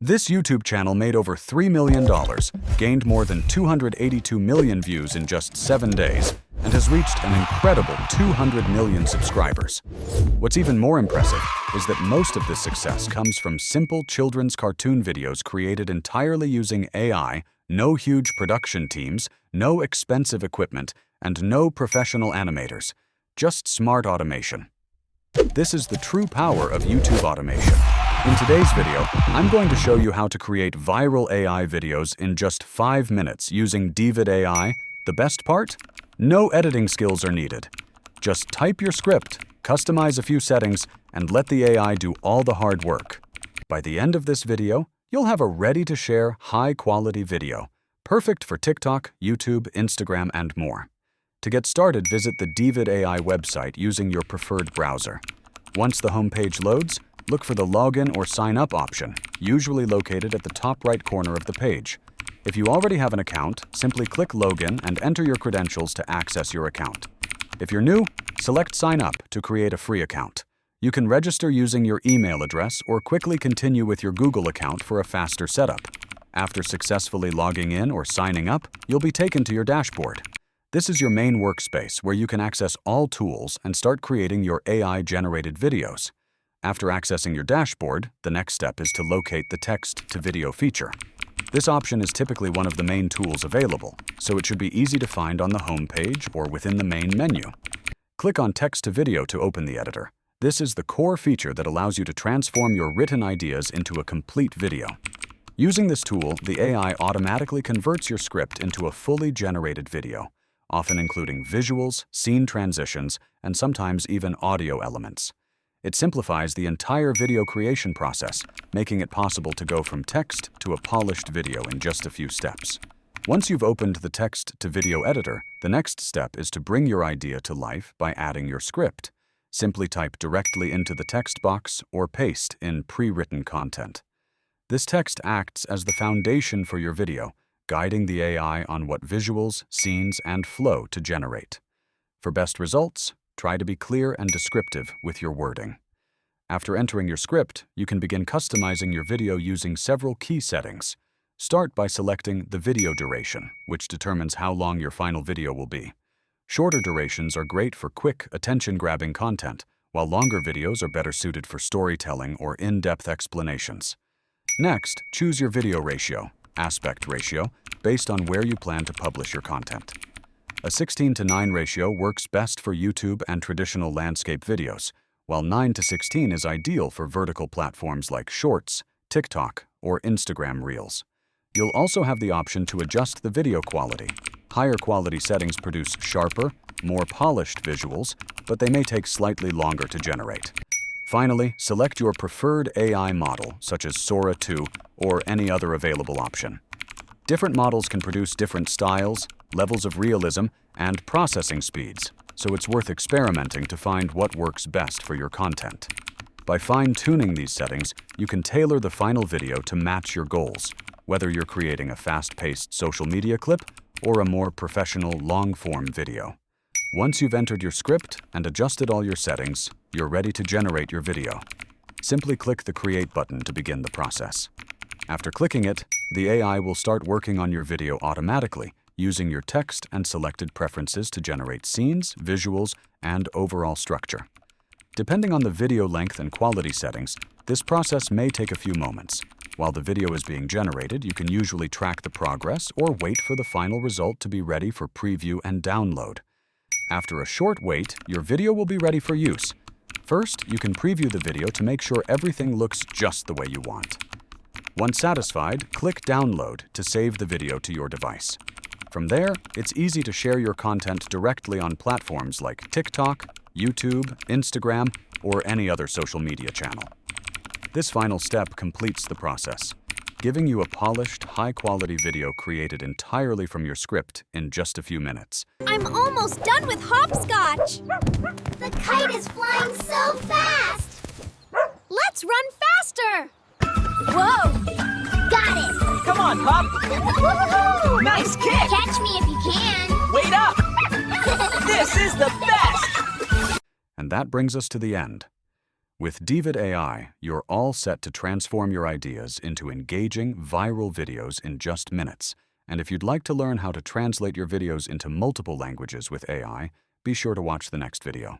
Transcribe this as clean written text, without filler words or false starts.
This YouTube channel made over $3 million, gained more than 282 million views in just 7 days, and has reached an incredible 200 million subscribers. What's even more impressive is that most of this success comes from simple children's cartoon videos created entirely using AI, no huge production teams, no expensive equipment, and no professional animators. Just smart automation. This is the true power of YouTube automation. In today's video, I'm going to show you how to create viral AI videos in just 5 minutes using Dvid AI. The best part? No editing skills are needed. Just type your script, customize a few settings, and let the AI do all the hard work. By the end of this video, you'll have a ready-to-share, high-quality video, perfect for TikTok, YouTube, Instagram, and more. To get started, visit the Dvid AI website using your preferred browser. Once the homepage loads, look for the Login or Sign Up option, usually located at the top right corner of the page. If you already have an account, simply click Login and enter your credentials to access your account. If you're new, select Sign Up to create a free account. You can register using your email address or quickly continue with your Google account for a faster setup. After successfully logging in or signing up, you'll be taken to your dashboard. This is your main workspace where you can access all tools and start creating your AI-generated videos. After accessing your dashboard, the next step is to locate the text-to-video feature. This option is typically one of the main tools available, so it should be easy to find on the home page or within the main menu. Click on Text-to-Video to open the editor. This is the core feature that allows you to transform your written ideas into a complete video. Using this tool, the AI automatically converts your script into a fully generated video, often including visuals, scene transitions, and sometimes even audio elements. It simplifies the entire video creation process, making it possible to go from text to a polished video in just a few steps. Once you've opened the text-to-video editor, the next step is to bring your idea to life by adding your script. Simply type directly into the text box or paste in pre-written content. This text acts as the foundation for your video, guiding the AI on what visuals, scenes, and flow to generate. For best results, try to be clear and descriptive with your wording. After entering your script, you can begin customizing your video using several key settings. Start by selecting the video duration, which determines how long your final video will be. Shorter durations are great for quick, attention-grabbing content, while longer videos are better suited for storytelling or in-depth explanations. Next, choose your video ratio, aspect ratio, based on where you plan to publish your content. A 16:9 ratio works best for YouTube and traditional landscape videos, while 9:16 is ideal for vertical platforms like Shorts, TikTok, or Instagram Reels. You'll also have the option to adjust the video quality. Higher quality settings produce sharper, more polished visuals, but they may take slightly longer to generate. Finally, select your preferred AI model, such as Sora 2 or any other available option. Different models can produce different styles, levels of realism, and processing speeds, so it's worth experimenting to find what works best for your content. By fine-tuning these settings, you can tailor the final video to match your goals, whether you're creating a fast-paced social media clip or a more professional long-form video. Once you've entered your script and adjusted all your settings, you're ready to generate your video. Simply click the Create button to begin the process. After clicking it, the AI will start working on your video automatically, using your text and selected preferences to generate scenes, visuals, and overall structure. Depending on the video length and quality settings, this process may take a few moments. While the video is being generated, you can usually track the progress or wait for the final result to be ready for preview and download. After a short wait, your video will be ready for use. First, you can preview the video to make sure everything looks just the way you want. Once satisfied, click Download to save the video to your device. From there, it's easy to share your content directly on platforms like TikTok, YouTube, Instagram, or any other social media channel. This final step completes the process, giving you a polished, high-quality video created entirely from your script in just a few minutes. I'm almost done with hopscotch! The kite is flying so fast! Let's run faster! Whoa! Got it! Come on, Pop! Woohoo! Nice kick! Catch me if you can! Wait up! This is the best! And that brings us to the end. With Divid AI, you're all set to transform your ideas into engaging, viral videos in just minutes. And if you'd like to learn how to translate your videos into multiple languages with AI, be sure to watch the next video.